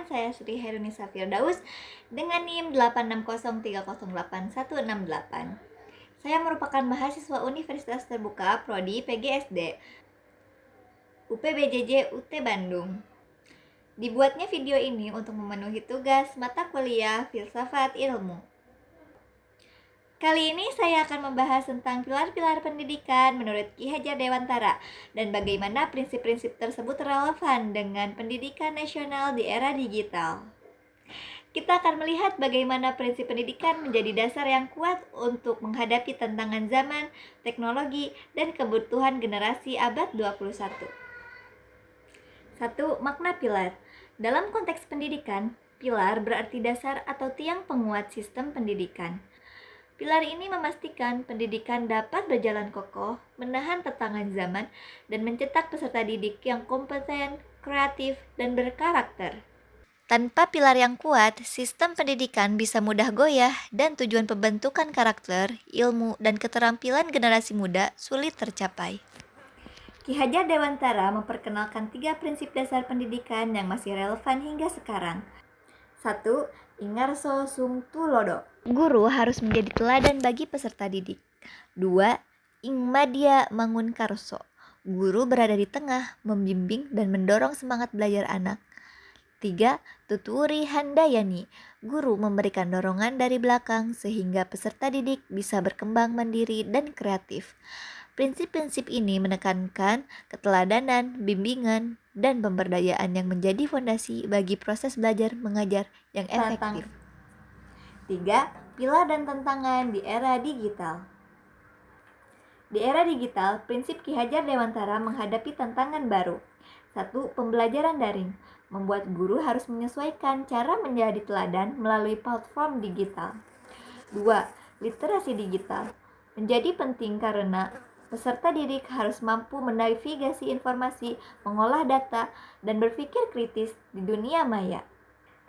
saya Sri Herunisa Firdaus dengan NIM 8603081168. Saya merupakan mahasiswa Universitas Terbuka Prodi PGSD UPBJJ UT Bandung. Dibuatnya video ini untuk memenuhi tugas mata kuliah Filsafat Ilmu. Kali ini saya akan membahas tentang pilar-pilar pendidikan menurut Ki Hajar Dewantara dan bagaimana prinsip-prinsip tersebut relevan dengan pendidikan nasional di era digital. Kita akan melihat bagaimana prinsip pendidikan menjadi dasar yang kuat untuk menghadapi tantangan zaman, teknologi, dan kebutuhan generasi abad 21. 1. Makna pilar. Dalam konteks pendidikan, pilar berarti dasar atau tiang penguat sistem pendidikan. Pilar ini memastikan pendidikan dapat berjalan kokoh, menahan tantangan zaman, dan mencetak peserta didik yang kompeten, kreatif, dan berkarakter. Tanpa pilar yang kuat, sistem pendidikan bisa mudah goyah dan tujuan pembentukan karakter, ilmu, dan keterampilan generasi muda sulit tercapai. Ki Hajar Dewantara memperkenalkan 3 prinsip dasar pendidikan yang masih relevan hingga sekarang. 1. Ingarso sung tulodo. Guru harus menjadi teladan bagi peserta didik. 2. Ingmadya mangun karso. Guru berada di tengah, membimbing dan mendorong semangat belajar anak. 3. Tuturi handayani. Guru memberikan dorongan dari belakang sehingga peserta didik bisa berkembang mandiri dan kreatif. Prinsip-prinsip ini menekankan keteladanan, bimbingan, dan pemberdayaan yang menjadi fondasi bagi proses belajar mengajar yang efektif. 3. Pilar dan tantangan di era digital. Di era digital, prinsip Ki Hajar Dewantara menghadapi tantangan baru. 1. Pembelajaran daring. Membuat guru harus menyesuaikan cara menjadi teladan melalui platform digital. 2. Literasi digital. Menjadi penting karena peserta didik harus mampu menavigasi informasi, mengolah data, dan berpikir kritis di dunia maya.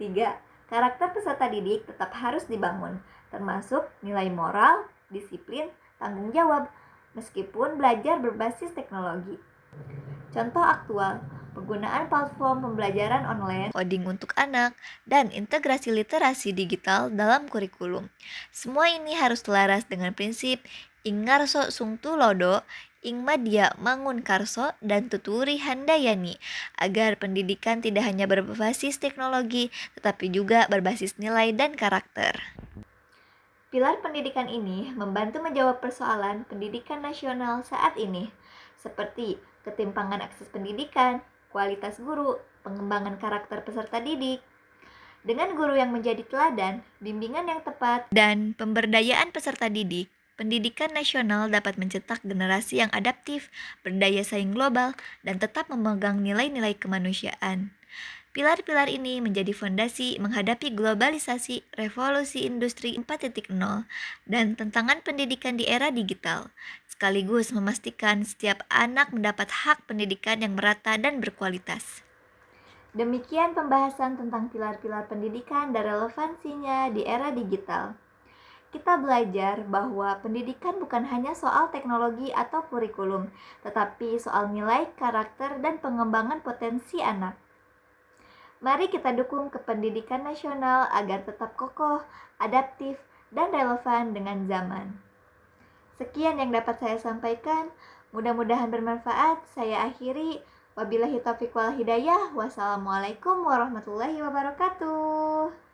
3. Karakter peserta didik tetap harus dibangun, termasuk nilai moral, disiplin, tanggung jawab, meskipun belajar berbasis teknologi. Contoh aktual, penggunaan platform pembelajaran online, coding untuk anak, dan integrasi literasi digital dalam kurikulum. Semua ini harus selaras dengan prinsip Ingarso sung tulodo, Ingmadya mangun karso, dan tuturi handayani, agar pendidikan tidak hanya berbasis teknologi, tetapi juga berbasis nilai dan karakter. Pilar pendidikan ini membantu menjawab persoalan pendidikan nasional saat ini, seperti ketimpangan akses pendidikan, kualitas guru, pengembangan karakter peserta didik. Dengan guru yang menjadi teladan, bimbingan yang tepat, dan pemberdayaan peserta didik, pendidikan nasional dapat mencetak generasi yang adaptif, berdaya saing global, dan tetap memegang nilai-nilai kemanusiaan. Pilar-pilar ini menjadi fondasi menghadapi globalisasi, revolusi industri 4.0, dan tantangan pendidikan di era digital, sekaligus memastikan setiap anak mendapat hak pendidikan yang merata dan berkualitas. Demikian pembahasan tentang pilar-pilar pendidikan dan relevansinya di era digital. Kita belajar bahwa pendidikan bukan hanya soal teknologi atau kurikulum, tetapi soal nilai, karakter, dan pengembangan potensi anak. Mari kita dukung kependidikan nasional agar tetap kokoh, adaptif, dan relevan dengan zaman. Sekian yang dapat saya sampaikan, mudah-mudahan bermanfaat. Saya akhiri, wabillahi taufiq wal hidayah. Wassalamualaikum warahmatullahi wabarakatuh.